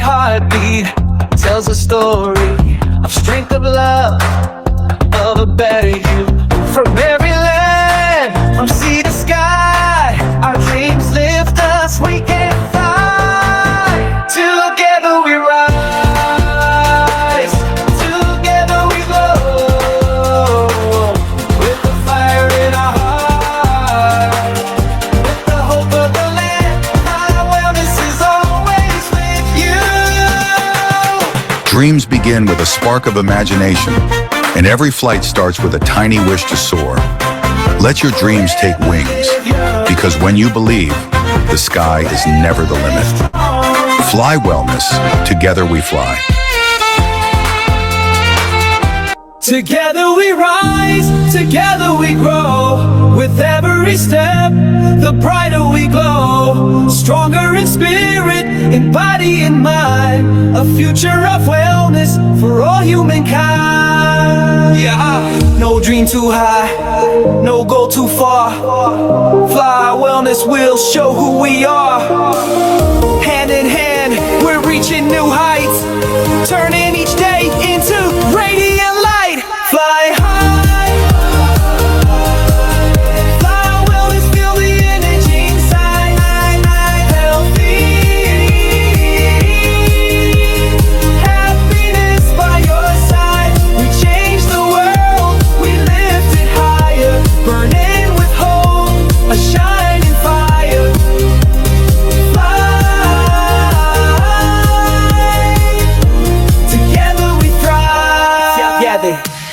heartbeat tells a story of strength, of love, of a better you. From every land, from sea to sky, our dreams lift us, we can fly. Together we rise, together we glow, with the fire in our heart, with the hope of the land. Our wellness is always with you. Dreams begin with a spark of imagination, and every flight starts with a tiny wish to soar. Let your dreams take wings, because when you believe, the sky is never the limit. Fly Wellness. Together we fly. Together we rise, together we grow. With every step, the brighter we glow. Stronger in spirit, in body and mind. A future of wellness for all humankind. Yeah, no dream too high, no goal too far. Fly Wellness will show who we are. Hand in hand, we're reaching new heights, turning each day into radiant light. Fly high, fly wellness, feel the energy inside. Healthy, happiness by your side. We change the world, we lift it higher, burning with hope, a shining fire. Together we thrive. Yeah, the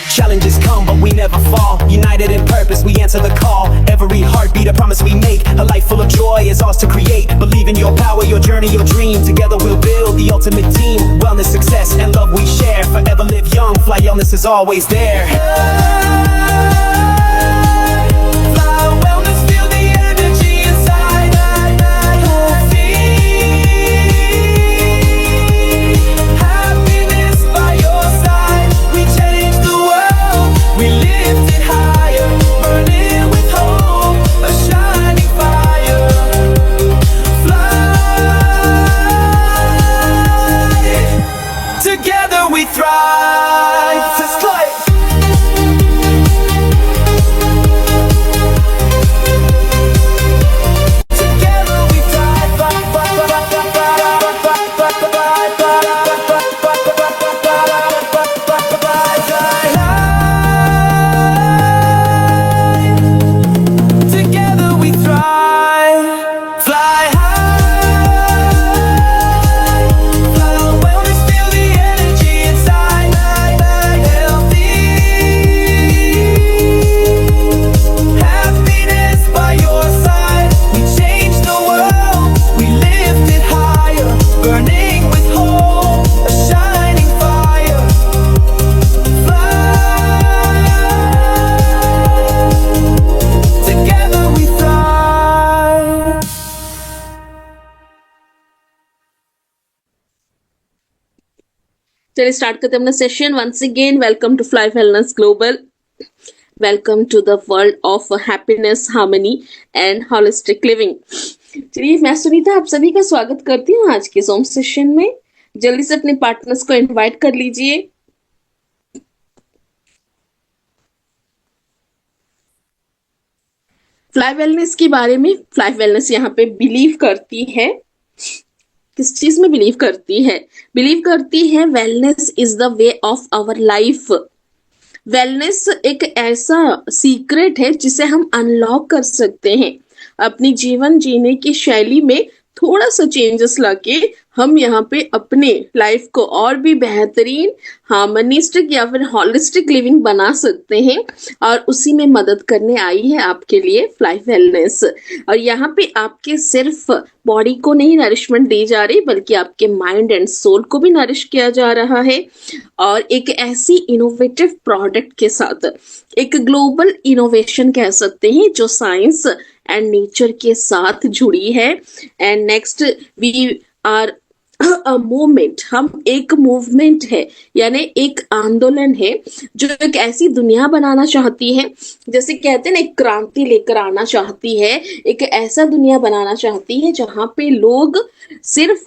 challenges come, but we never fall. United in purpose, we answer the call. Every heartbeat, a promise we make. A life full of joy is ours to create. Believe in your power, your journey, your dream. Together we'll build the ultimate team. Wellness, success, and love we share. Forever live young, Fly Wellness is always there. Fly Wellness, feel the energy inside. Healthy, happiness by your side. We change the world, we lift it higher, burning with hope, a shining fire. Fly, together we thrive. Just like together we thrive. Together we thrive. Fly high, fly wellness, feel the energy inside. Healthy, happiness by your side. We change the world, we lift it higher, burning with hope, a shining fire. Fly, together we thrive. चलिए start करते हैं अपना session. Once again welcome to fly wellness global. Welcome to the world of happiness, harmony and holistic living. चलिए मैं सुनीता आप सभी का स्वागत करती हूँ आज के सोम सेशन में. जल्दी से अपने पार्टनर्स को इनवाइट कर लीजिए. फ्लाई वेलनेस के बारे में, फ्लाई वेलनेस यहाँ पे बिलीव करती है. किस चीज में बिलीव करती है? बिलीव करती है wellness is the way of our life. Wellness एक ऐसा सीक्रेट है जिसे हम अनलॉक कर सकते हैं. अपनी जीवन जीने की शैली में थोड़ा सा चेंजेस लाके हम यहाँ पे अपने लाइफ को और भी बेहतरीन, हार्मोनिस्टिक या फिर होलिस्टिक लिविंग बना सकते हैं. और उसी में मदद करने आई है आपके लिए फ्लाई वेलनेस. और यहाँ पे आपके सिर्फ बॉडी को नहीं नरिशमेंट दी जा रही, बल्कि आपके माइंड एंड सोल को भी नरिश किया जा रहा है. और एक ऐसी इनोवेटिव प्रोडक्ट के साथ, एक ग्लोबल इनोवेशन कह सकते हैं, जो साइंस एंड नेचर के साथ जुड़ी है. And next we are movement. हम एक मूवमेंट है, यानी एक आंदोलन है जो एक ऐसी दुनिया बनाना चाहती है, जैसे कहते हैं ना, एक क्रांति लेकर आना चाहती है. एक ऐसा दुनिया बनाना चाहती है जहां पे लोग सिर्फ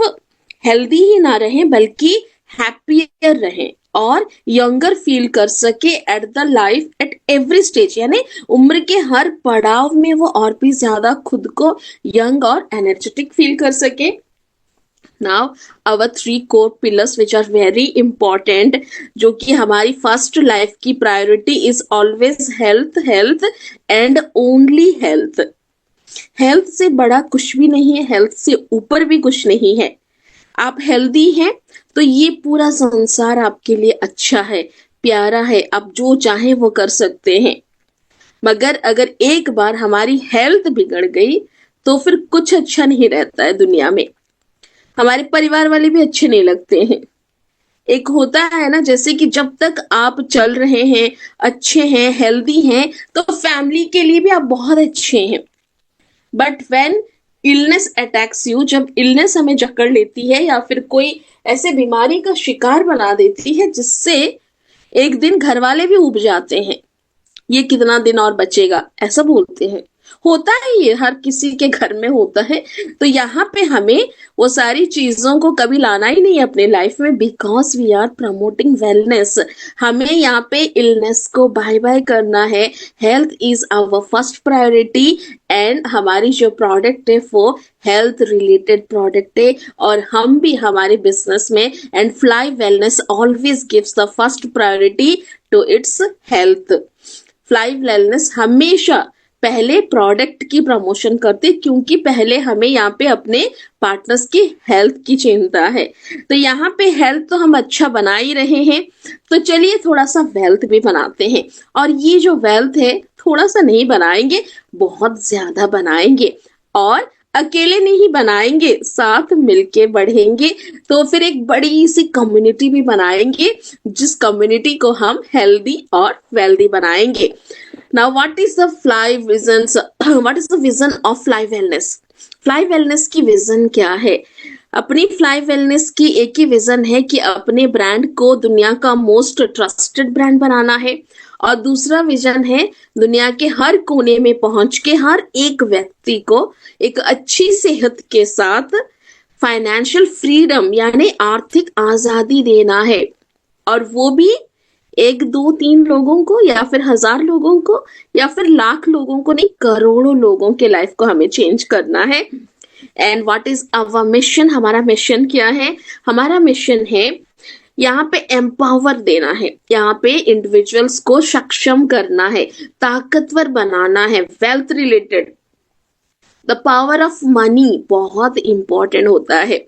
हेल्दी ही ना रहें बल्कि हैप्पियर रहें और यंगर फील कर सके at the life at every stage, यानी उम्र के हर पड़ाव में वो और भी ज्यादा खुद को यंग और एनर्जेटिक फील कर सके। Now, our three core pillars which are very important, जो कि हमारी फर्स्ट लाइफ की priority is always health, health and only health. Health से बड़ा कुछ भी नहीं है, हेल्थ से ऊपर भी कुछ नहीं है। आप हेल्दी हैं तो ये पूरा संसार आपके लिए अच्छा है, प्यारा है, आप जो चाहे वो कर सकते हैं। मगर अगर एक बार हमारी हेल्थ बिगड़ गई तो फिर कुछ अच्छा नहीं रहता है दुनिया में, हमारे परिवार वाले भी अच्छे नहीं लगते हैं। एक होता है ना, जैसे कि जब तक आप चल रहे हैं, अच्छे हैं, हेल्दी हैं, तो फैमिली के लिए भी आप बहुत अच्छे हैं। But when illness attacks you, जब इलनेस हमें जकड़ लेती है या फिर कोई ऐसे बीमारी का शिकार बना देती है जिससे एक दिन घर वाले भी उब जाते हैं, ये कितना दिन और बचेगा ऐसा बोलते हैं। होता है, ये हर किसी के घर में होता है। तो यहाँ पे हमें वो सारी चीजों को कभी लाना ही नहीं है अपने लाइफ में, because we are promoting wellness. हमें यहाँ पे इलनेस को बाय बाय करना है। Health is our first priority and हमारी जो प्रोडक्ट है वो हेल्थ रिलेटेड प्रोडक्ट है, और हम भी हमारे बिजनेस में and fly wellness always gives the first priority to its health. Fly wellness हमेशा पहले प्रोडक्ट की प्रमोशन करते, क्योंकि पहले हमें यहाँ पे अपने पार्टनर्स की हेल्थ की चिंता है। तो यहाँ पे हेल्थ तो हम अच्छा बना ही रहे हैं, तो चलिए थोड़ा सा वेल्थ भी बनाते हैं। और ये जो वेल्थ है थोड़ा सा नहीं बनाएंगे, बहुत ज्यादा बनाएंगे, और अकेले नहीं बनाएंगे, साथ मिलके बढ़ेंगे। तो फिर एक बड़ी सी कम्युनिटी भी बनाएंगे, जिस कम्युनिटी को हम हेल्दी और वेल्दी बनाएंगे। Now, what is the fly visions? What is the vision of fly wellness? Fly wellness की विजन क्या है? अपनी फ्लाई वेलनेस की एक ही विजन है कि अपने ब्रांड को दुनिया का मोस्ट ट्रस्टेड ब्रांड बनाना है, और दूसरा विजन है दुनिया के हर कोने में पहुंच के हर एक व्यक्ति को एक अच्छी सेहत के साथ फाइनेंशियल फ्रीडम यानी आर्थिक आजादी देना है। और वो भी 1, 2, 3 लोगों को, या फिर 1000 लोगों को, या फिर लाख लोगों को नहीं, करोड़ों लोगों के लाइफ को हमें चेंज करना है। And what is our mission? हमारा मिशन क्या है? हमारा मिशन है यहाँ पे एम्पावर देना है, यहाँ पे इंडिविजुअल्स को सक्षम करना है, ताकतवर बनाना है। Wealth related the power of money बहुत इंपॉर्टेंट होता है।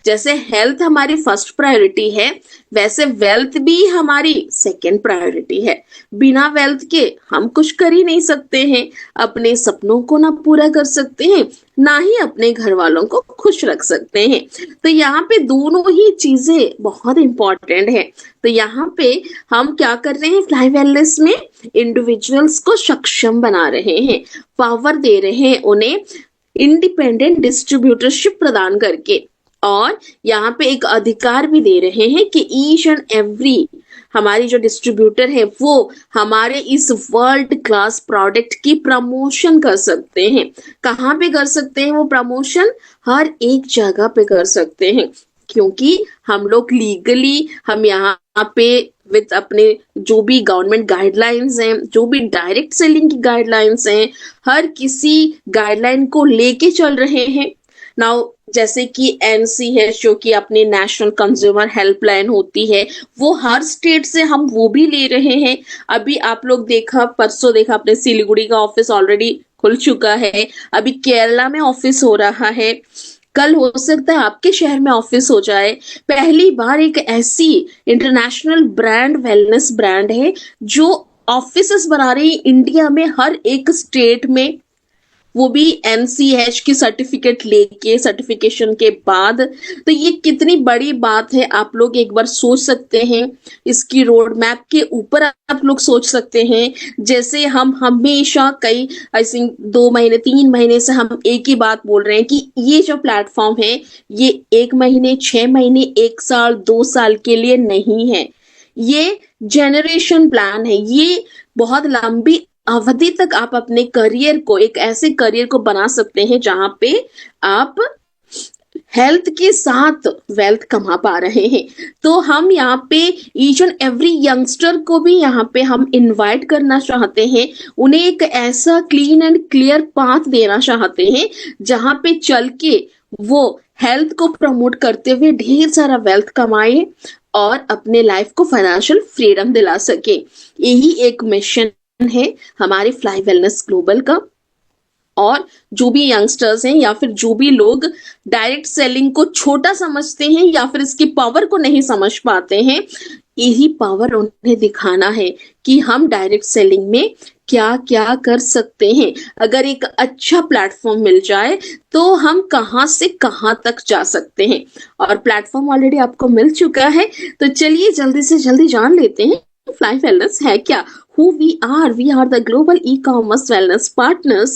जैसे हेल्थ हमारी फर्स्ट प्रायोरिटी है, वैसे वेल्थ भी हमारी सेकंड प्रायोरिटी है। बिना वेल्थ के हम कुछ कर ही नहीं सकते हैं, अपने सपनों को ना पूरा कर सकते हैं, ना ही अपने घर वालों को खुश रख सकते हैं। तो यहाँ पे दोनों ही चीजें बहुत इंपॉर्टेंट है। तो यहाँ पे हम क्या कर रहे हैं? फ्लाई वेलनेस में इंडिविजुअल्स को सक्षम बना रहे हैं, पावर दे रहे हैं उन्हें, इंडिपेंडेंट डिस्ट्रीब्यूटरशिप प्रदान करके, और यहाँ पे एक अधिकार भी दे रहे हैं कि ईच एंड एवरी हमारी जो डिस्ट्रीब्यूटर है वो हमारे इस वर्ल्ड क्लास प्रोडक्ट की प्रमोशन कर सकते हैं। कहाँ पे कर सकते हैं वो प्रमोशन? हर एक जगह पे कर सकते हैं, क्योंकि हम लोग लीगली हम यहाँ पे विद अपने जो भी गवर्नमेंट गाइडलाइंस हैं, जो भी डायरेक्ट सेलिंग की गाइडलाइंस हैं, हर किसी गाइडलाइन को लेके चल रहे हैं। नाउ जैसे कि NCH जो कि अपनी नेशनल कंज्यूमर हेल्पलाइन होती है, वो हर स्टेट से हम वो भी ले रहे हैं। अभी आप लोग देखा, परसों देखा, अपने सिलीगुड़ी का ऑफिस ऑलरेडी खुल चुका है, अभी केरला में ऑफिस हो रहा है, कल हो सकता है आपके शहर में ऑफिस हो जाए। पहली बार एक ऐसी इंटरनेशनल ब्रांड, वेलनेस ब्रांड है जो ऑफिसेस बना रही है इंडिया में हर एक स्टेट में, वो भी NCH की सर्टिफिकेट लेके, सर्टिफिकेशन के बाद। तो ये कितनी बड़ी बात है, आप लोग एक बार सोच सकते हैं। इसकी रोड मैप के ऊपर आप लोग सोच सकते हैं। जैसे हम हमेशा कई आई थिंक 2 महीने 3 महीने से हम एक ही बात बोल रहे हैं कि ये जो प्लेटफॉर्म है ये 1 महीने 6 महीने 1 साल 2 साल के लिए नहीं है, ये जनरेशन प्लान है। ये बहुत लंबी अवधि तक आप अपने करियर को, एक ऐसे करियर को बना सकते हैं जहां पे आप हेल्थ के साथ वेल्थ कमा पा रहे हैं। तो हम यहाँ पे ईच एंड एवरी यंगस्टर को भी यहाँ पे हम इनवाइट करना चाहते हैं, उन्हें एक ऐसा क्लीन एंड क्लियर पाथ देना चाहते हैं जहाँ पे चल के वो हेल्थ को प्रमोट करते हुए ढेर सारा वेल्थ कमाए और अपने लाइफ को फाइनेंशियल फ्रीडम दिला सके। यही एक मिशन है हमारे फ्लाई वेलनेस ग्लोबल का। और जो भी यंगस्टर्स हैं या फिर जो भी लोग डायरेक्ट सेलिंग को छोटा समझते हैं या फिर इसकी पावर को नहीं समझ पाते हैं, यही पावर उन्हें दिखाना है कि हम डायरेक्ट सेलिंग में क्या क्या कर सकते हैं। अगर एक अच्छा प्लेटफॉर्म मिल जाए तो हम कहां से कहां तक जा सकते हैं। और प्लेटफॉर्म ऑलरेडी आपको मिल चुका है, तो चलिए जल्दी से जल्दी जान लेते हैं फ्लाई वेलनेस है क्या। Who we are the global e-commerce wellness partners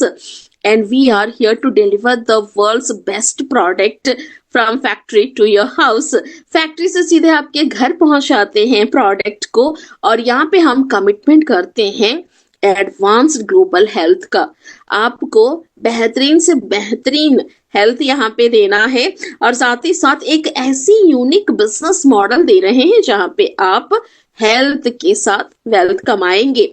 and we are here to deliver the world's best product from factory to your house। Factory से सीधे आपके घर पहुंचाते हैं प्रोडक्ट को और यहाँ पे हम कमिटमेंट करते हैं एडवांस्ड ग्लोबल हेल्थ का। आपको बेहतरीन से बेहतरीन हेल्थ यहाँ पे देना है और साथ ही साथ एक ऐसी यूनिक बिजनेस मॉडल दे रहे हैं जहाँ पे आप हेल्थ के साथ वेल्थ कमाएंगे।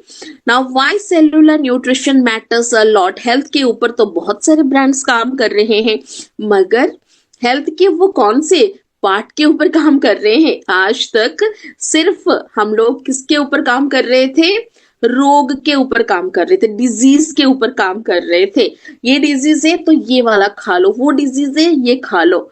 Now why cellular nutrition matters a lot. Health के ऊपर तो बहुत सारे ब्रांड्स काम कर रहे हैं, मगर हेल्थ के वो कौन से पार्ट के ऊपर काम कर रहे हैं? आज तक सिर्फ हम लोग किसके ऊपर काम कर रहे थे? रोग के ऊपर काम कर रहे थे, डिजीज के ऊपर काम कर रहे थे। ये डिजीज है तो ये वाला खा लो, वो डिजीज है ये खा लो,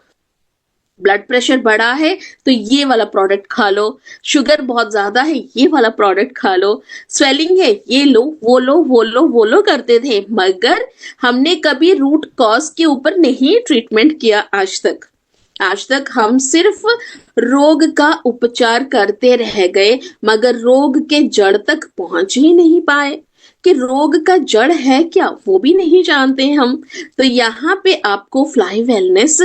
ब्लड प्रेशर बढ़ा है तो ये वाला प्रोडक्ट खा लो, शुगर बहुत ज्यादा है ये वाला प्रोडक्ट खा लो, स्वेलिंग है ये लो वो लो वो लो वो लो करते थे, मगर हमने कभी रूट कॉज के ऊपर नहीं ट्रीटमेंट किया। आज तक हम सिर्फ रोग का उपचार करते रह गए, मगर रोग के जड़ तक पहुंच ही नहीं पाए कि रोग का जड़ है क्या वो भी नहीं जानते हम। तो यहाँ पे आपको फ्लाई वेलनेस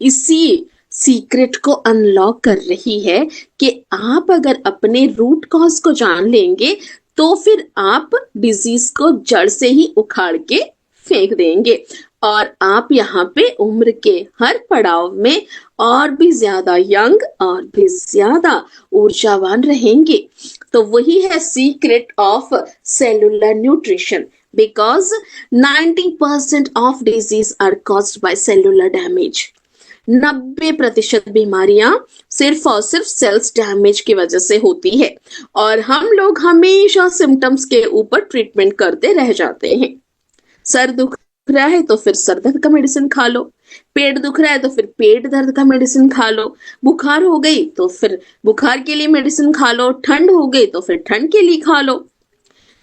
इसी सीक्रेट को अनलॉक कर रही है कि आप अगर अपने रूट कॉज को जान लेंगे तो फिर आप डिजीज को जड़ से ही उखाड़ के फेंक देंगे और आप यहाँ पे उम्र के हर पड़ाव में और भी ज्यादा यंग और भी ज्यादा ऊर्जावान रहेंगे। तो वही है secret of cellular nutrition, because 90% of disease are caused by cellular damage. 90% बीमारियां सिर्फ और सिर्फ सेल्स डैमेज की वजह से होती है और हम लोग हमेशा सिम्टम्स के ऊपर ट्रीटमेंट करते रह जाते हैं। सर दुख रहा है तो फिर सर दर्द का मेडिसिन खा लो, पेट दुख रहा है तो फिर पेट दर्द का मेडिसिन खा लो, बुखार हो गई तो फिर बुखार के लिए मेडिसिन खा लो, ठंड हो गई तो फिर ठंड के लिए खा लो।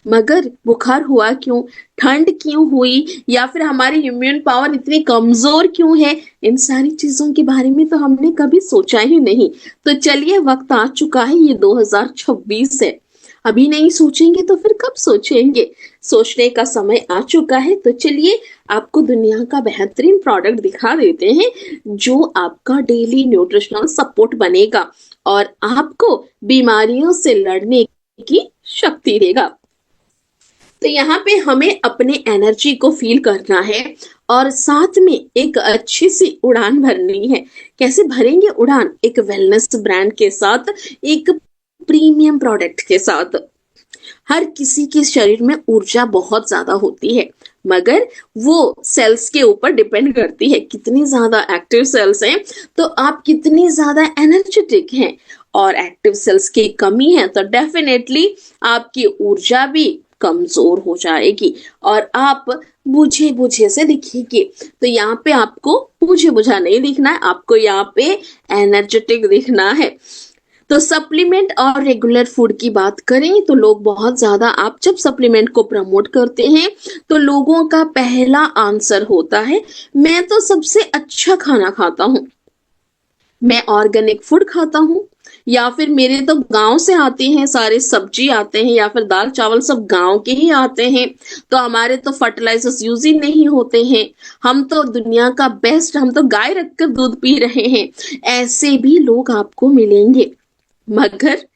मगर बुखार हुआ क्यों, ठंड क्यों हुई, या फिर हमारी इम्यून पावर इतनी कमजोर क्यों है, इन सारी चीजों के बारे में तो हमने कभी सोचा ही नहीं। तो चलिए वक्त आ चुका है, ये 2026 है, अभी नहीं सोचेंगे तो फिर कब सोचेंगे? सोचने का समय आ चुका है। तो चलिए आपको दुनिया का बेहतरीन प्रोडक्ट दिखा देते हैं जो आपका डेली न्यूट्रिशनल सपोर्ट बनेगा और आपको बीमारियों से लड़ने की शक्ति देगा। तो यहाँ पे हमें अपने एनर्जी को फील करना है और साथ में एक अच्छी सी उड़ान भरनी है। कैसे भरेंगे उड़ान? एक वेलनेस ब्रांड के साथ, एक प्रीमियम प्रोडक्ट के साथ। हर किसी के शरीर में ऊर्जा बहुत ज्यादा होती है, मगर वो सेल्स के ऊपर डिपेंड करती है, कितनी ज्यादा एक्टिव सेल्स हैं तो आप कितनी ज्यादा एनर्जेटिक हैं, और एक्टिव सेल्स की कमी है तो डेफिनेटली आपकी ऊर्जा भी कमजोर हो जाएगी और आप बुझे बुझे से दिखेंगे। तो यहाँ पे आपको बुझे बुझा नहीं दिखना है, आपको यहाँ पे एनर्जेटिक दिखना है। तो सप्लीमेंट और रेगुलर फूड की बात करें तो लोग बहुत ज्यादा, आप जब सप्लीमेंट को प्रमोट करते हैं तो लोगों का पहला आंसर होता है मैं तो सबसे अच्छा खाना खाता हूँ, मैं ऑर्गेनिक फूड खाता हूँ, या फिर मेरे तो गांव से आते हैं, सारे सब्जी आते हैं या फिर दाल चावल सब गांव के ही आते हैं, तो हमारे तो फर्टिलाइजर्स यूज ही नहीं होते हैं, हम तो दुनिया का बेस्ट, हम तो गाय रखकर दूध पी रहे हैं। ऐसे भी लोग आपको मिलेंगे, मगर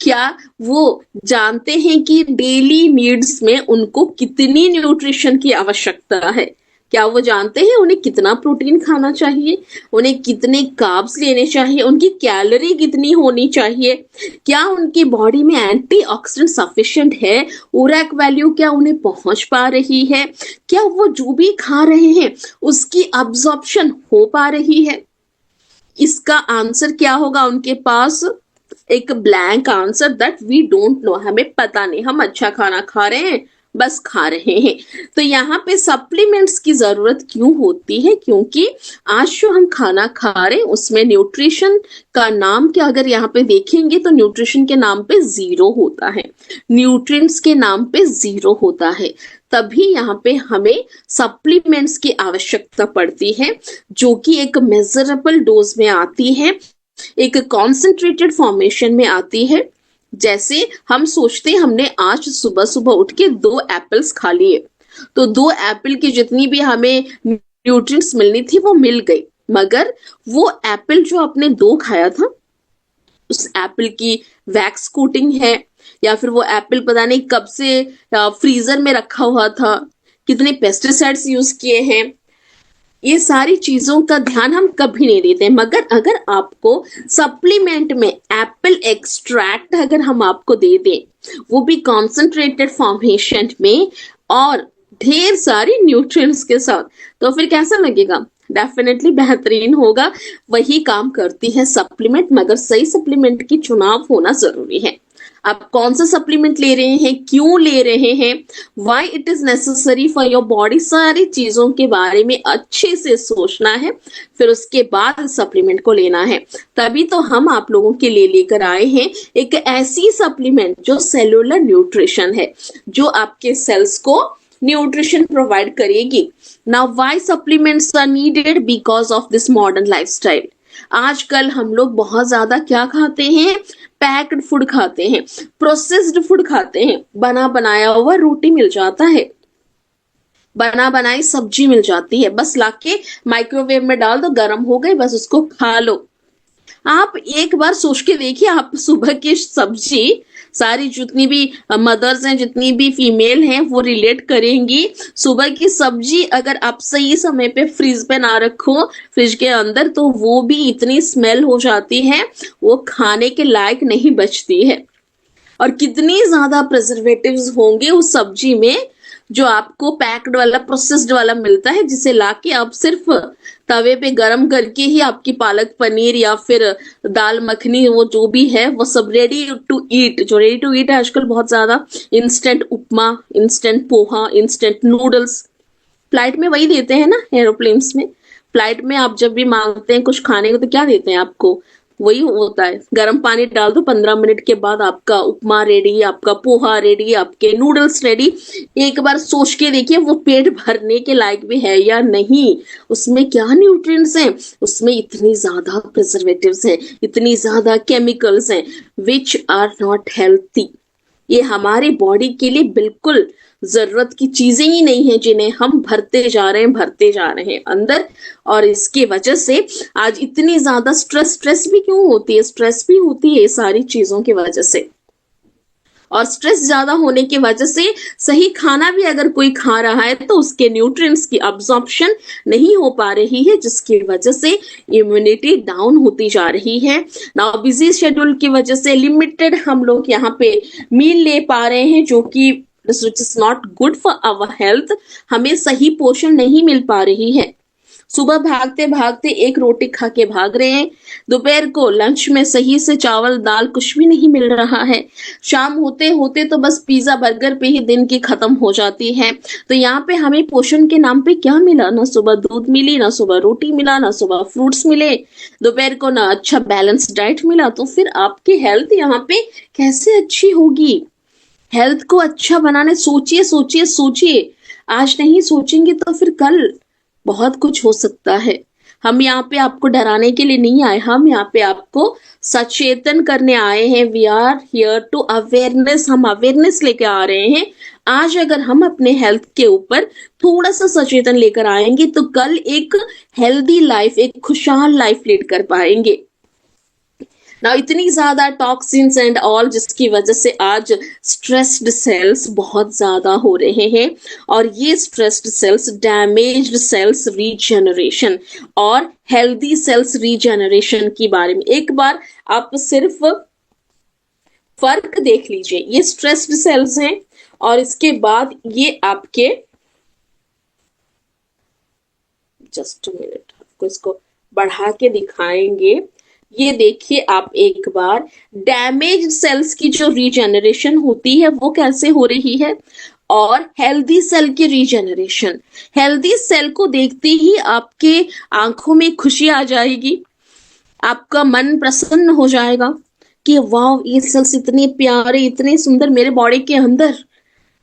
क्या वो जानते हैं कि डेली नीड्स में उनको कितनी न्यूट्रिशन की आवश्यकता है? क्या वो जानते हैं उन्हें कितना प्रोटीन खाना चाहिए, उन्हें कितने कार्ब्स लेने चाहिए, उनकी कैलोरी कितनी होनी चाहिए, क्या उनकी बॉडी में एंटीऑक्सीडेंट सफिशिएंट है, ओरैक वैल्यू क्या उन्हें पहुंच पा रही है, क्या वो जो भी खा रहे हैं उसकी अब्जॉर्प्शन हो पा रही है। इसका आंसर क्या होगा उनके पास? एक blank answer, that we don't know, हमें पता नहीं, हम अच्छा खाना खा रहे हैं, बस खा रहे हैं। तो यहाँ पे सप्लीमेंट्स की जरूरत क्यों होती है? क्योंकि आज जो हम खाना खा रहे हैं उसमें न्यूट्रिशन का नाम क्या, अगर यहाँ पे देखेंगे तो न्यूट्रिशन के नाम पे 0 होता है, न्यूट्रिएंट्स के नाम पे 0 होता है। तभी यहाँ पे हमें सप्लीमेंट्स की आवश्यकता पड़ती है, जो कि एक मेजरेबल डोज में आती है, एक कॉन्सेंट्रेटेड फॉर्मेशन में आती है। जैसे हम सोचते हैं हमने आज सुबह सुबह उठ के 2 एप्पल्स खा लिए, तो 2 एप्पल की जितनी भी हमें न्यूट्रिएंट्स मिलनी थी वो मिल गई, मगर वो एप्पल जो आपने 2 खाया था उस एप्पल की वैक्स कोटिंग है, या फिर वो एप्पल पता नहीं कब से फ्रीजर में रखा हुआ था, कितने पेस्टिसाइड्स यूज किए हैं, ये सारी चीजों का ध्यान हम कभी नहीं देते। मगर अगर आपको सप्लीमेंट में एप्पल एक्सट्रैक्ट अगर हम आपको दे दें, वो भी कॉन्सेंट्रेटेड फॉर्मेशन में और ढेर सारी न्यूट्रिएंट्स के साथ, तो फिर कैसा लगेगा? डेफिनेटली बेहतरीन होगा। वही काम करती है सप्लीमेंट, मगर सही सप्लीमेंट की चुनाव होना जरूरी है। आप कौन सा सप्लीमेंट ले रहे हैं, क्यों ले रहे हैं, why it is necessary for your body, सारी चीजों के बारे में अच्छे से सोचना है, फिर उसके बाद सप्लीमेंट को लेना है। तभी तो हम आप लोगों के लिए लेकर आए हैं एक ऐसी सप्लीमेंट जो सेलुलर न्यूट्रिशन है, जो आपके सेल्स को न्यूट्रिशन प्रोवाइड करेगी। Now why supplements are needed? Because of this modern lifestyle. आजकल हम लोग बहुत ज्यादा क्या खाते हैं? पैक्ड फूड खाते हैं, प्रोसेस्ड फूड खाते हैं, बना बनाया हुआ रोटी मिल जाता है, बना बनाई सब्जी मिल जाती है, बस लाके माइक्रोवेव में डाल दो, गर्म हो गई, बस उसको खा लो। आप एक बार सोच के देखिए, आप सुबह की सब्जी, सारी जितनी भी मदर्स हैं, जितनी भी फीमेल हैं, वो रिलेट करेंगी। सुबह की सब्जी अगर आप सही समय पे फ्रिज पे ना रखो, फ्रिज के अंदर, तो वो भी इतनी स्मेल हो जाती है, वो खाने के लायक नहीं बचती है। और कितनी ज्यादा प्रिजर्वेटिव्स होंगे उस सब्जी में, जो आपको पैक्ड वाला, प्रोसेस्ड वाला मिलता है, जिसे लाके आप सिर्फ तवे पे गरम करके ही आपकी पालक पनीर या फिर दाल मखनी, वो जो भी है, वो सब रेडी टू ईट, जो रेडी टू ईट है आजकल बहुत ज्यादा, instant upma, instant poha, instant noodles, flight में वही देते हैं ना, एरोप्लेन्स में। फ्लाइट में आप जब भी मांगते हैं कुछ खाने को तो क्या देते हैं आपको? वही होता है, गर्म पानी डाल दो, 15 मिनट के बाद आपका उपमा रेडी, आपका पोहा रेडी, आपके नूडल्स रेडी। एक बार सोच के देखिए वो पेट भरने के लायक भी है या नहीं, उसमें क्या न्यूट्रिएंट्स हैं, उसमें इतनी ज्यादा प्रिजर्वेटिव्स हैं, इतनी ज्यादा केमिकल्स हैं, विच आर नॉट हेल्थी। ये हमारी बॉडी के लिए बिल्कुल जरूरत की चीजें ही नहीं है, जिन्हें हम भरते जा रहे हैं अंदर। और इसके वजह से आज इतनी ज्यादा स्ट्रेस भी क्यों होती है? स्ट्रेस भी होती है सारी चीजों की वजह से, और स्ट्रेस ज्यादा होने की वजह से सही खाना भी अगर कोई खा रहा है तो उसके न्यूट्रिएंट्स की अब्जॉर्प्शन नहीं हो पा रही है, जिसकी वजह से इम्यूनिटी डाउन होती जा रही है। नाउ बिजी शेड्यूल की वजह से लिमिटेड हम लोग यहाँ पे मील ले पा रहे हैं, जो कि which is not good for our health। हमें सही पोषण नहीं मिल पा रही है। सुबह भागते भागते एक रोटी खा के भाग रहे हैं, दोपहर को लंच में सही से चावल दाल कुछ भी नहीं मिल रहा है, शाम होते होते तो बस पिज्जा बर्गर पे ही दिन की खत्म हो जाती है। तो यहाँ पे हमें पोषण के नाम पे क्या मिला? ना सुबह दूध मिली, ना सुबह रोटी मिला, ना सुबह फ्रूट्स मिले, दोपहर को ना अच्छा बैलेंस डाइट मिला। तो फिर आपकी हेल्थ यहाँ पे कैसे अच्छी होगी? हेल्थ को अच्छा बनाने सोचिए सोचिए सोचिए, आज नहीं सोचेंगे तो फिर कल बहुत कुछ हो सकता है। हम यहाँ पे आपको डराने के लिए नहीं आए, हम यहाँ पे आपको सचेतन करने आए हैं। We are here to awareness, हम अवेयरनेस लेके आ रहे हैं। आज अगर हम अपने हेल्थ के ऊपर थोड़ा सा सचेतन लेकर आएंगे तो कल एक हेल्दी लाइफ, एक खुशहाल लाइफ लीड कर पाएंगे। ना इतनी ज्यादा टॉक्सिन्स एंड ऑल जिसकी वजह से आज स्ट्रेस्ड सेल्स बहुत ज्यादा हो रहे हैं, और ये stressed cells damaged cells regeneration और हेल्दी सेल्स रीजनरेशन के बारे में एक बार आप सिर्फ फर्क देख लीजिए। ये स्ट्रेस्ड सेल्स हैं और इसके बाद ये आपके, जस्ट मिनट आपको इसको बढ़ा के दिखाएंगे। ये देखिए आप एक बार, डैमेज सेल्स की जो रीजनरेशन होती है वो कैसे हो रही है, और हेल्दी सेल की रीजनरेशन। हेल्दी सेल को देखते ही आपके आंखों में खुशी आ जाएगी, आपका मन प्रसन्न हो जाएगा कि वाह ये सेल्स इतने प्यारे इतने सुंदर मेरे बॉडी के अंदर,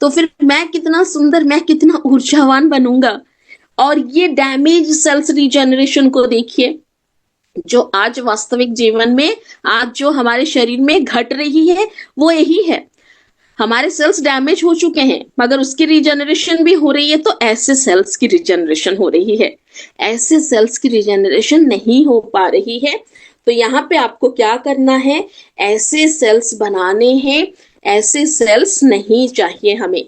तो फिर मैं कितना सुंदर, मैं कितना ऊर्जावान बनूंगा। और ये डैमेज सेल्स रीजनरेशन को देखिए, जो आज वास्तविक जीवन में आज जो हमारे शरीर में घट रही है वो यही है। हमारे सेल्स डैमेज हो चुके हैं मगर उसकी रीजनरेशन भी हो रही है, तो ऐसे सेल्स की रीजनरेशन हो रही है, ऐसे सेल्स की रीजनरेशन नहीं हो पा रही है। तो यहाँ पे आपको क्या करना है, ऐसे सेल्स बनाने हैं, ऐसे सेल्स नहीं चाहिए हमें।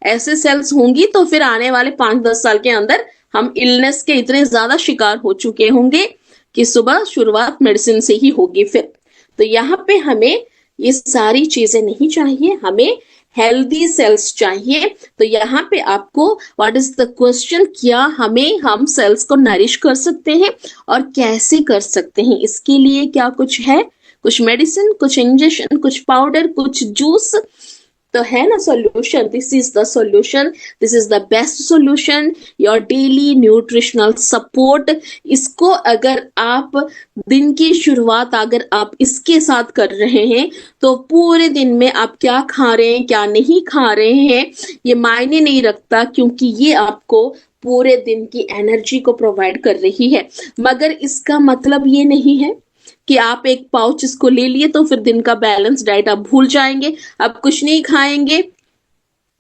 ऐसे सेल्स होंगी तो फिर आने वाले 5-10 साल के अंदर हम इलनेस के इतने ज्यादा शिकार हो चुके होंगे कि सुबह शुरुआत मेडिसिन से ही होगी फिर। तो यहाँ पे हमें ये सारी चीजें नहीं चाहिए, हमें हेल्दी सेल्स चाहिए। तो यहाँ पे आपको व्हाट इज द क्वेश्चन, क्या हम सेल्स को नरिश कर सकते हैं और कैसे कर सकते हैं, इसके लिए क्या कुछ है, कुछ मेडिसिन, कुछ इंजेक्शन, कुछ पाउडर, कुछ जूस, तो है ना solution. This is the solution, this is the best solution, your daily nutritional support. इसको अगर आप दिन की शुरुआत अगर आप इसके साथ कर रहे हैं तो पूरे दिन में आप क्या खा रहे हैं क्या नहीं खा रहे हैं ये मायने नहीं रखता, क्योंकि ये आपको पूरे दिन की एनर्जी को प्रोवाइड कर रही है। मगर इसका मतलब ये नहीं है कि आप एक पाउच इसको ले लिए तो फिर दिन का बैलेंस डाइट आप भूल जाएंगे, आप कुछ नहीं खाएंगे,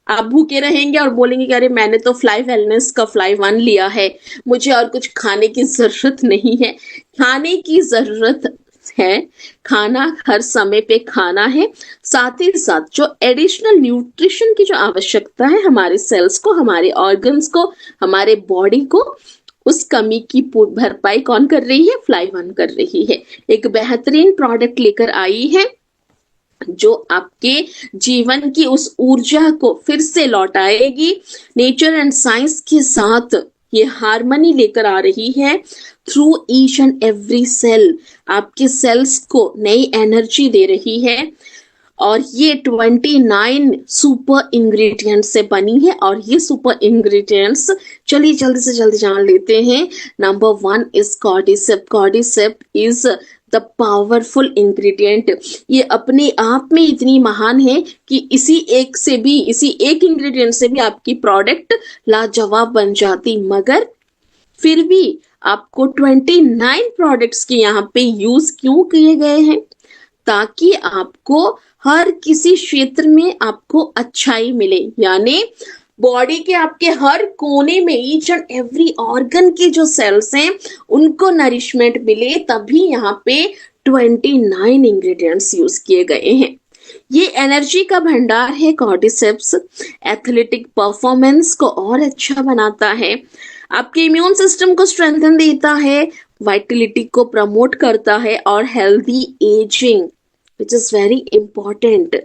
आप भूखे रहेंगे और बोलेंगे कि अरे मैंने तो फ्लाई वेलनेस का फ्लाई 1 लिया है, मुझे और कुछ खाने की जरूरत नहीं है। खाने की जरूरत है, खाना हर समय पे खाना है, साथ ही साथ जो एडिशनल न्यूट्रिशन की जो आवश्यकता है हमारे सेल्स को, हमारे ऑर्गन्स को, हमारे बॉडी को, उस कमी की भरपाई कौन कर रही है, फ्लाई 1 कर रही है। एक बेहतरीन प्रोडक्ट लेकर आई है जो आपके जीवन की उस ऊर्जा को फिर से लौटाएगी। नेचर एंड साइंस के साथ ये हार्मनी लेकर आ रही है through each and every cell, आपके सेल्स को नई एनर्जी दे रही है। और ये 29 सुपर इंग्रेडिएंट्स से बनी है, और ये सुपर इंग्रेडिएंट्स चलिए जल्दी से जल्दी जान लेते हैं। Number 1 is cordyceps. Cordyceps is the powerful ingredient. ये अपने आप में इतनी महान है कि इसी एक इंग्रेडिएंट से भी आपकी प्रोडक्ट लाजवाब बन जाती, मगर फिर भी आपको 29 प्रोडक्ट्स के यहाँ पे यूज क्यों किए गए हैं, ताकि आपको हर किसी क्षेत्र में आपको अच्छाई मिले, यानी बॉडी के आपके हर कोने में ईच एंड एवरी ऑर्गन के जो सेल्स हैं उनको नरिशमेंट मिले, तभी यहाँ पे 29 इंग्रेडिएंट्स यूज किए गए हैं। ये एनर्जी का भंडार है कॉर्डिसेप्स, एथलेटिक परफॉर्मेंस को और अच्छा बनाता है, आपके इम्यून सिस्टम को स्ट्रेंथन देता है, वाइटलिटी को प्रमोट करता है, और healthy ageing which is very important,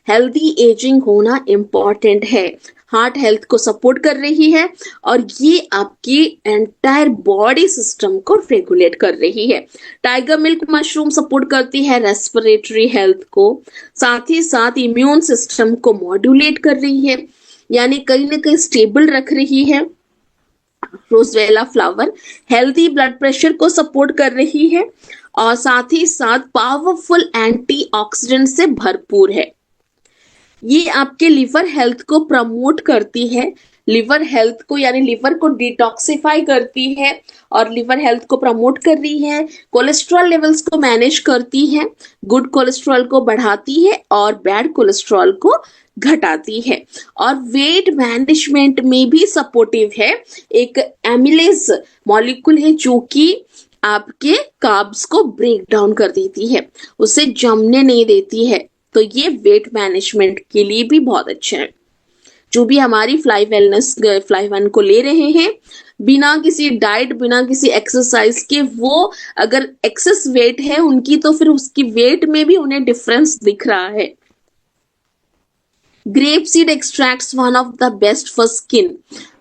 healthy ageing होना इंपॉर्टेंट है, हार्ट हेल्थ को सपोर्ट कर रही है, और ये आपकी एंटायर बॉडी सिस्टम को रेगुलेट कर रही है। टाइगर मिल्क मशरूम सपोर्ट करती है रेस्पिरेटरी हेल्थ को, साथ ही साथ इम्यून सिस्टम को मॉड्यूलेट कर रही है, यानी कहीं ना कहीं स्टेबल रख रही है। रोजवेला फ्लावर हेल्दी ब्लड प्रेशर को सपोर्ट कर रही है, और साथ ही साथ पावरफुल एंटीऑक्सीडेंट से भरपूर है। ये आपके लिवर हेल्थ को प्रमोट करती है, लिवर हेल्थ को यानी लिवर को डिटॉक्सिफाई करती है और लिवर हेल्थ को प्रमोट कर रही है, कोलेस्ट्रॉल लेवल्स को मैनेज करती है, गुड कोलेस्ट्रॉल को बढ़ाती है और बैड कोलेस्ट्रॉल को घटाती है, और वेट मैनेजमेंट में भी सपोर्टिव है। एक एमिलेज मॉलिक्यूल है जो कि आपके कार्ब्स को ब्रेक डाउन कर देती है, उसे जमने नहीं देती है। तो ये वेट मैनेजमेंट के लिए भी बहुत अच्छा है। जो भी हमारी फ्लाई वेलनेस फ्लाई वन को ले रहे हैं, बिना किसी डाइट, बिना किसी एक्सरसाइज के, वो अगर एक्सेस वेट है उनकी, तो फिर उसकी वेट में भी उन्हें डिफरेंस दिख रहा है। Grape seed extracts one of the best for skin.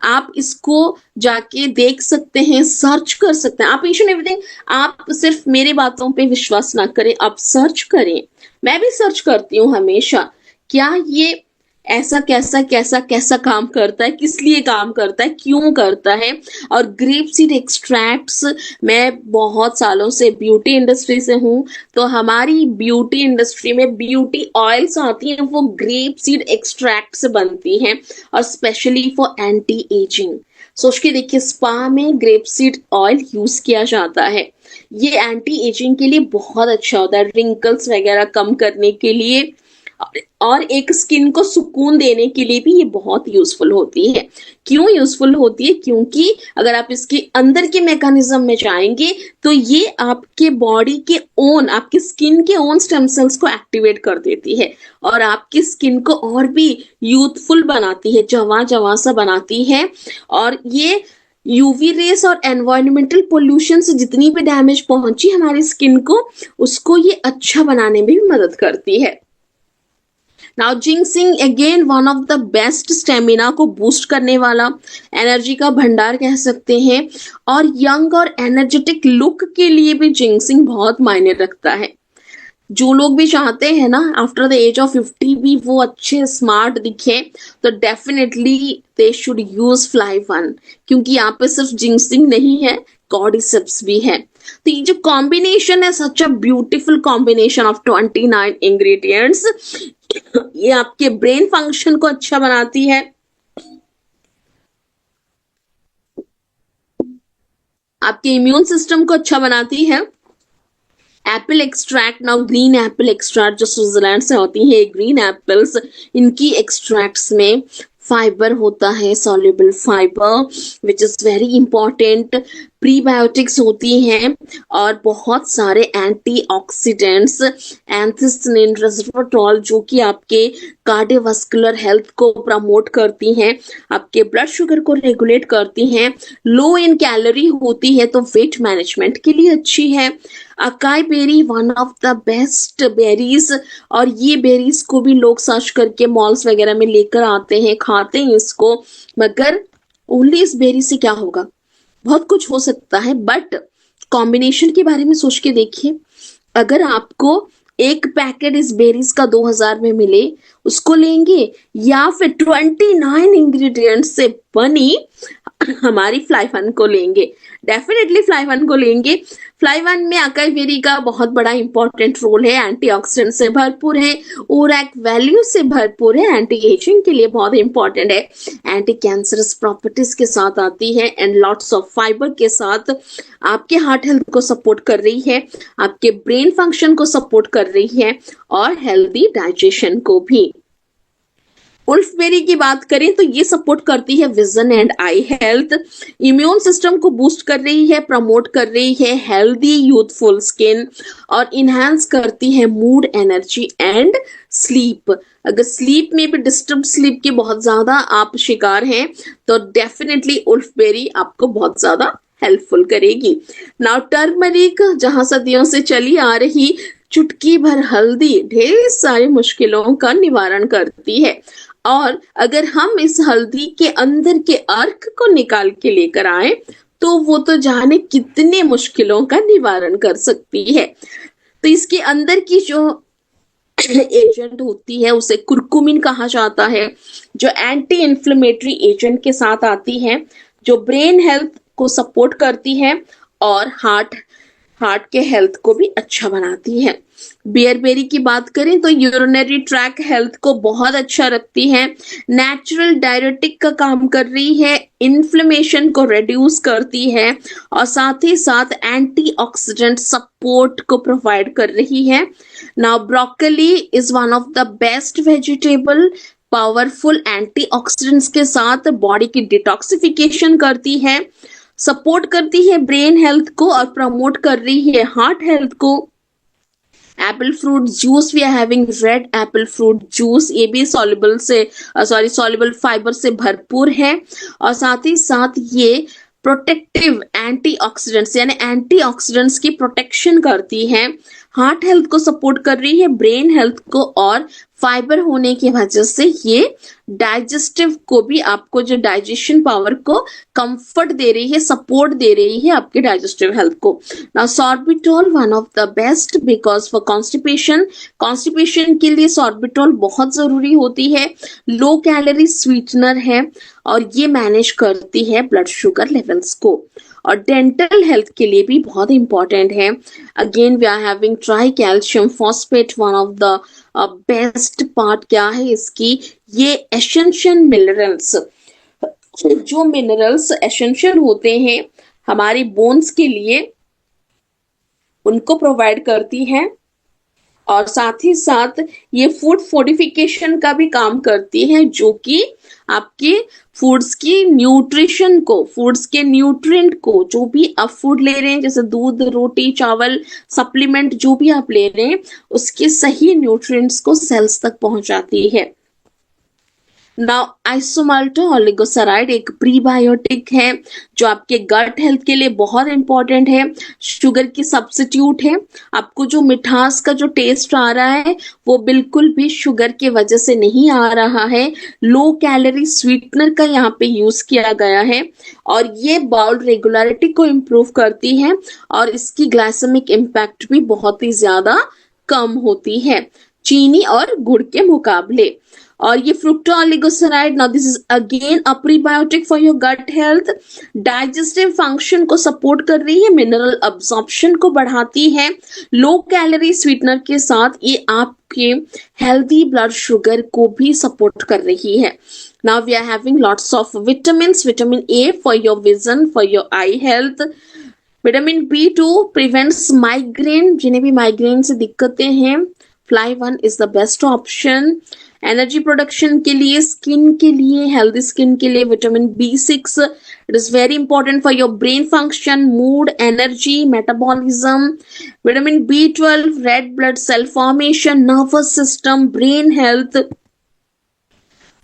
आप इसको जाके देख सकते हैं, सर्च कर सकते हैं। आप ईच एंड एवरीथिंग, आप सिर्फ मेरे बातों पे विश्वास ना करें, आप सर्च करें। मैं भी सर्च करती हूँ हमेशा, क्या ये ऐसा कैसा कैसा कैसा काम करता है, किस लिए काम करता है, क्यों करता है। और ग्रेप सीड एक्सट्रैक्ट्स, मैं बहुत सालों से ब्यूटी इंडस्ट्री से हूँ, तो हमारी ब्यूटी इंडस्ट्री में ब्यूटी ऑयल्स आती हैं, वो ग्रेप सीड एक्सट्रैक्ट से बनती हैं, और स्पेशली फॉर एंटी एजिंग। सोच के देखिए, स्पा में ग्रेप सीड ऑयल यूज किया जाता है। ये एंटी एजिंग के लिए बहुत अच्छा होता है, रिंकल्स वगैरह कम करने के लिए, और एक स्किन को सुकून देने के लिए भी ये बहुत यूजफुल होती है। क्यों यूजफुल होती है? क्योंकि अगर आप इसके अंदर के मैकेनिज्म में जाएंगे, तो ये आपके बॉडी के ओन, आपकी स्किन के ओन स्टेम सेल्स को एक्टिवेट कर देती है, और आपकी स्किन को और भी यूथफुल बनाती है, जवां जवां सा बनाती है। और ये यूवी रेस और एनवायरमेंटल पोल्यूशन से जितनी भी डैमेज पहुंची हमारी स्किन को, उसको ये अच्छा बनाने में भी मदद करती है। Now ginseng again one of the best, stamina को बूस्ट करने वाला, एनर्जी का भंडार कह सकते हैं, और यंग और एनर्जेटिक लुक के लिए भी जिंक्सिंग बहुत मायने रखता है। जो लोग भी चाहते हैं ना आफ्टर द एज ऑफ 50 भी वो अच्छे स्मार्ट दिखे, तो definitely they should use fly one, क्योंकि यहाँ पे सिर्फ जिंक्सिंग नहीं है, कॉर्डिसेप्स भी है। तो ये जो कॉम्बिनेशन है, such a beautiful combination of 29 ingredients, ये आपके ब्रेन फंक्शन को अच्छा बनाती है, आपके इम्यून सिस्टम को अच्छा बनाती है। Apple extract, now green Apple extract जो स्विट्जरलैंड से होती है, ग्रीन एप्पल्स, इनकी एक्सट्रैक्ट्स में फाइबर होता है, soluble fibre, which is very important. Prebiotics होती हैं, और बहुत सारे एंटीऑक्सीडेंट्स, एंथ्रासिन, रेस्वेराट्रॉल, जो कि आपके कार्डियोवास्कुलर हेल्थ को प्रमोट करती हैं, आपके ब्लड शुगर को रेगुलेट करती हैं, लो इन कैलोरी होती है, तो वेट मैनेजमेंट के लिए अच्छी है। Acai berry one of the best berries, और ये बेरीज को भी लोग सर्च करके मॉल्स वगैरह में लेकर आते हैं, खाते हैं इसको, मगर ओनली इस बेरी से क्या होगा? बहुत कुछ हो सकता है, बट कॉम्बिनेशन के बारे में सोच के देखिए। अगर आपको एक पैकेट इस बेरीज का 2000 में मिले, उसको लेंगे, या फिर 29 इंग्रेडिएंट्स से बनी हमारी फ्लाई वन को लेंगे? डेफिनेटली फ्लाई वन को लेंगे। फ्लाई वन में अकाई बेरी का बहुत बड़ा इंपॉर्टेंट रोल है, एंटीऑक्सीडेंट से भरपूर है, ओरैक वैल्यू से भरपूर है, एंटी एजिंग के लिए बहुत इंपॉर्टेंट है, एंटी कैंसरस प्रॉपर्टीज के साथ आती है, एंड लॉट्स ऑफ फाइबर के साथ आपके हार्ट हेल्थ को सपोर्ट कर रही है, आपके ब्रेन फंक्शन को सपोर्ट कर रही है, और हेल्दी डाइजेशन को भी। वुल्फबेरी की बात करें तो ये सपोर्ट करती है vision and I health, immune system को बूस्ट कर रही है, प्रमोट कर रही है हेल्दी यूथफुल स्किन, और इनहेंस करती है मूड, एनर्जी एंड स्लीप। अगर स्लीप में भी डिस्टर्ब स्लीप के बहुत ज्यादा आप शिकार हैं, तो डेफिनेटली वुल्फबेरी आपको बहुत ज्यादा हेल्पफुल करेगी। नाउ टर्मरिक, जहां सदियों से चली आ रही चुटकी भर हल्दी ढेर सारी मुश्किलों का निवारण करती है, और अगर हम इस हल्दी के अंदर के अर्क को निकाल के लेकर आए, तो वो तो जाने कितने मुश्किलों का निवारण कर सकती है। तो इसके अंदर की जो एजेंट होती है उसे कुरकुमिन कहा जाता है, जो एंटी इन्फ्लेमेटरी एजेंट के साथ आती है, जो ब्रेन हेल्थ को सपोर्ट करती है, और हार्ट के हेल्थ को भी अच्छा बनाती है। बियरबेरी की बात करें तो यूरिनरी ट्रैक हेल्थ को बहुत अच्छा रखती है, नेचुरल डायरेटिक का काम कर रही है, इन्फ्लेमेशन को रिड्यूस करती है, और साथ ही साथ एंटीऑक्सीडेंट सपोर्ट को प्रोवाइड कर रही है। Now broccoli is one of the best vegetable, powerful antioxidants के साथ बॉडी की डिटॉक्सिफिकेशन करती है, सपोर्ट करती है ब्रेन हेल्थ को और प्रमोट कर रही है हार्ट हेल्थ को। Apple fruit juice we are having red apple fruit juice, ये भी सॉल्युबल फाइबर से भरपूर है और साथ ही साथ ये प्रोटेक्टिव एंटीऑक्सीडेंट्स यानी एंटीऑक्सीडेंट्स की प्रोटेक्शन करती है, हार्ट हेल्थ को सपोर्ट कर रही है, ब्रेन हेल्थ को, और फाइबर होने की वजह से ये डाइजेस्टिव को भी, आपको जो डाइजेशन पावर को कंफर्ट दे रही है, सपोर्ट दे रही है आपके डाइजेस्टिव हेल्थ को। Now sorbitol one of the best because for constipation के लिए सॉर्बिटॉल बहुत जरूरी होती है, लो कैलोरी स्वीटनर है और ये मैनेज करती है ब्लड शुगर लेवल्स को, और डेंटल हेल्थ के लिए भी बहुत इंपॉर्टेंट है। Again we are having tri calcium phosphate, one of the best part क्या है इसकी, ये एसेंशियल मिनरल्स, जो मिनरल्स एसेंशियल होते हैं हमारी बोन्स के लिए उनको प्रोवाइड करती है, और साथ ही साथ ये फूड फोर्टिफिकेशन का भी काम करती है, जो कि आपके फूड्स की न्यूट्रिशन को, फूड्स के न्यूट्रिएंट को, जो भी आप फूड ले रहे हैं जैसे दूध, रोटी, चावल, सप्लीमेंट जो भी आप ले रहे हैं उसके सही न्यूट्रिएंट्स को सेल्स तक पहुंचाती है। नाउ आइसोमाल्टो ओलिगोसैराइड एक प्रीबायोटिक है जो आपके गट हेल्थ के लिए बहुत इंपॉर्टेंट है, शुगर की सब्स्टिट्यूट है। आपको जो मिठास का जो टेस्ट आ रहा है वो बिल्कुल भी शुगर की वजह से नहीं आ रहा है, लो कैलोरी स्वीटनर का यहाँ पे यूज किया गया है, और ये बाउल रेगुलरिटी को इम्प्रूव करती है और इसकी ग्लाइसेमिक इम्पैक्ट भी बहुत ही ज्यादा कम होती है चीनी और गुड़ के मुकाबले। और ये fructooligosaccharide, now this is again a prebiotic for your gut health, digestive function को सपोर्ट कर रही है, मिनरल अब्जॉर्प्शन को बढ़ाती है, लो कैलोरी स्वीटनर के साथ ये आपके हेल्दी ब्लड शुगर को भी सपोर्ट कर रही है। Now we are having lots of vitamins, vitamin A for your vision, for your eye health, vitamin B2 prevents migraine, जिन्हें भी माइग्रेन से दिक्कतें हैं fly one is the best option. Energy production के लिए, स्किन के लिए, हेल्दी स्किन के लिए vitamin B6, it is very important for your brain function, mood, energy, metabolism. Vitamin B12 red blood cell formation, nervous system, brain health,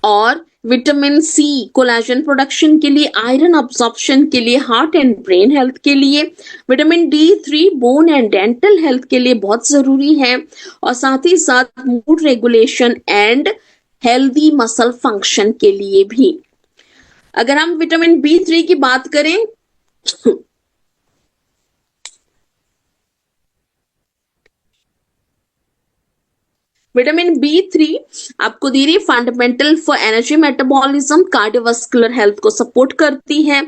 और vitamin C collagen production के लिए, iron absorption के लिए, heart and brain health के लिए। Vitamin D3 bone and dental health के लिए बहुत जरूरी है, और साथ ही साथ mood regulation and healthy muscle function के लिए भी। अगर हम विटामिन B3 की बात करें विटामिन B3 आपको दे रही है fundamental for energy metabolism, cardiovascular health को सपोर्ट करती है,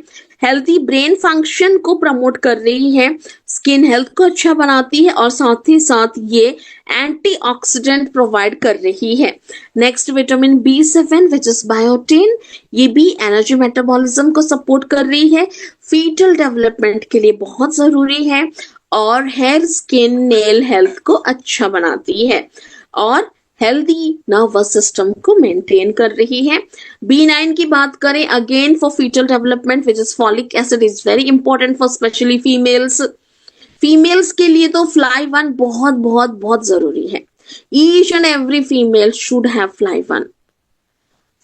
हेल्थी ब्रेन फंक्शन को प्रमोट कर रही है, स्किन हेल्थ को अच्छा बनाती है, और साथ ही साथ ये एंटीऑक्सीडेंट प्रोवाइड कर रही है। Next vitamin B7 which is biotin, ये भी एनर्जी मेटाबॉलिज्म को सपोर्ट कर रही है, फीटल डेवलपमेंट के लिए बहुत जरूरी है, और हेयर, स्किन, नेल हेल्थ को अच्छा बनाती है, और हेल्दी नर्वस सिस्टम को मेंटेन कर रही है। B9 की बात करें, again for foetal development which is folic acid is very important for specially females के लिए तो फ्लाई वन बहुत बहुत बहुत जरूरी है। Each and every female should have fly one,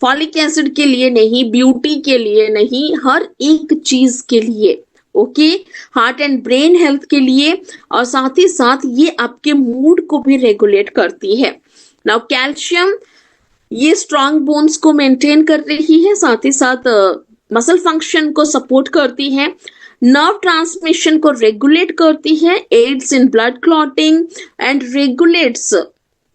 folic acid के लिए नहीं, ब्यूटी के लिए नहीं, हर एक चीज के लिए, okay, heart and brain health के लिए, और साथ ही साथ ये आपके मूड को भी रेगुलेट करती है। नाउ कैल्शियम, ये स्ट्रॉन्ग बोन्स को मेंटेन कर रही है, साथ ही साथ मसल फंक्शन को सपोर्ट करती है, नर्व ट्रांसमिशन को रेगुलेट करती है, aids in blood clotting and regulates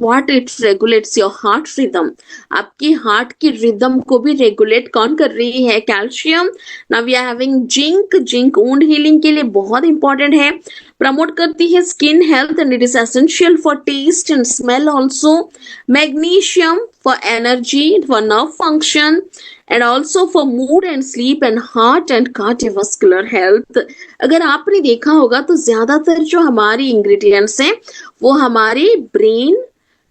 what it regulates your heart rhythm, आपकी हार्ट की रिदम को भी रेगुलेट कौन कर रही है, calcium. Now we are having zinc wound healing के लिए बहुत इंपॉर्टेंट है, प्रमोट करती है skin health and it is essential for taste and smell also. Magnesium for energy, for nerve function and also for mood and sleep and heart and cardiovascular health. अगर आपने देखा होगा तो ज्यादातर जो हमारी इंग्रेडिएंट्स हैं वो हमारे ब्रेन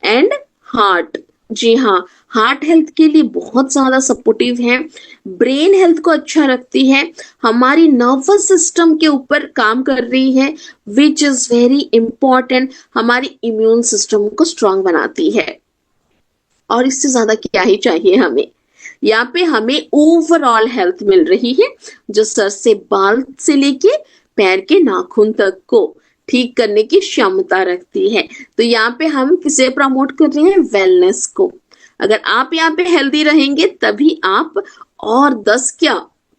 एंड हार्ट जी हाँ, हार्ट हेल्थ के लिए बहुत ज़्यादा सपोर्टिव है, ब्रेन हेल्थ को अच्छा रखती है, हमारी नर्वस सिस्टम के ऊपर काम कर रही है, विच इज़ वेरी इम्पोर्टेंट, हमारी इम्यून सिस्टम को स्ट्रांग बनाती है। और इससे ज़्यादा क्या ही चाहिए हमें। यहाँ पे हमें ओवरऑल हेल्थ मिल रही है, जो सर से बाल से लेके पैर के नाखून तक को ठीक करने की क्षमता रखती है। तो यहाँ पे हम किसे प्रमोट कर रहे हैं? वेलनेस को। अगर आप यहाँ पे हेल्दी रहेंगे तभी आप और 10 क्या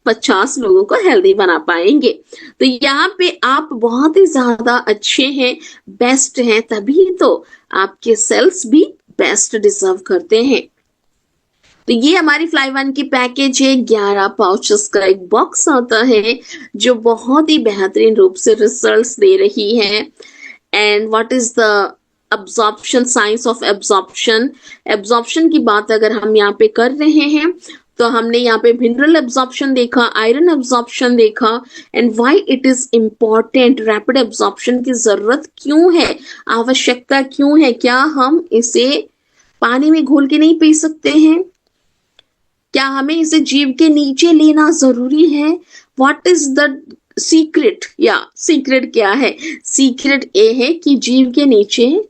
50 लोगों को हेल्दी बना पाएंगे। तो यहाँ पे आप बहुत ही ज्यादा अच्छे हैं, बेस्ट हैं, तभी तो आपके सेल्स भी बेस्ट डिजर्व करते हैं। तो ये हमारी फ्लाई वन की पैकेज है, 11 पाउचेस का एक बॉक्स आता है जो बहुत ही बेहतरीन रूप से रिजल्ट्स दे रही है। And what is the absorption, science of absorption. Absorption की बात अगर हम यहाँ पे कर रहे हैं तो हमने यहाँ पे मिनरल एब्जॉर्प्शन देखा, आयरन एब्जॉर्प्शन देखा, and why it is important, rapid absorption की जरूरत क्यों है, आवश्यकता क्यों है, क्या हम इसे पानी में घोल के नहीं पी सकते हैं, क्या हमें इसे जीभ के नीचे लेना जरूरी है, व्हाट इज द सीक्रेट, या सीक्रेट क्या है? सीक्रेट ये है कि जीभ के नीचे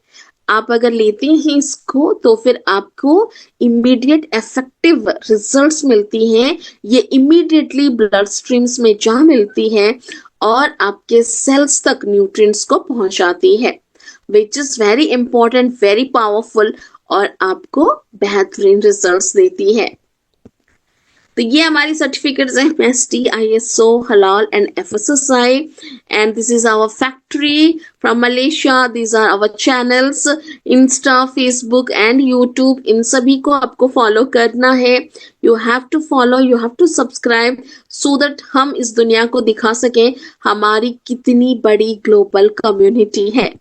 आप अगर लेते हैं इसको तो फिर आपको इमीडिएट इफेक्टिव रिजल्ट्स मिलती हैं, ये इमीडिएटली ब्लड स्ट्रीम्स में जा मिलती है और आपके सेल्स तक न्यूट्रिएंट्स को पहुंचाती है, which is very important, very powerful, और आपको बेहतरीन रिजल्ट्स देती है। तो ये हमारी सर्टिफिकेट्स हैं MST, ISO, Halal and FSSAI, and this is our factory from Malaysia. These are our channels, Insta, Facebook and YouTube. इन सभी को आपको फॉलो करना है। You have to follow, you have to subscribe so that हम इस दुनिया को दिखा सकें हमारी कितनी बड़ी ग्लोबल कम्युनिटी है।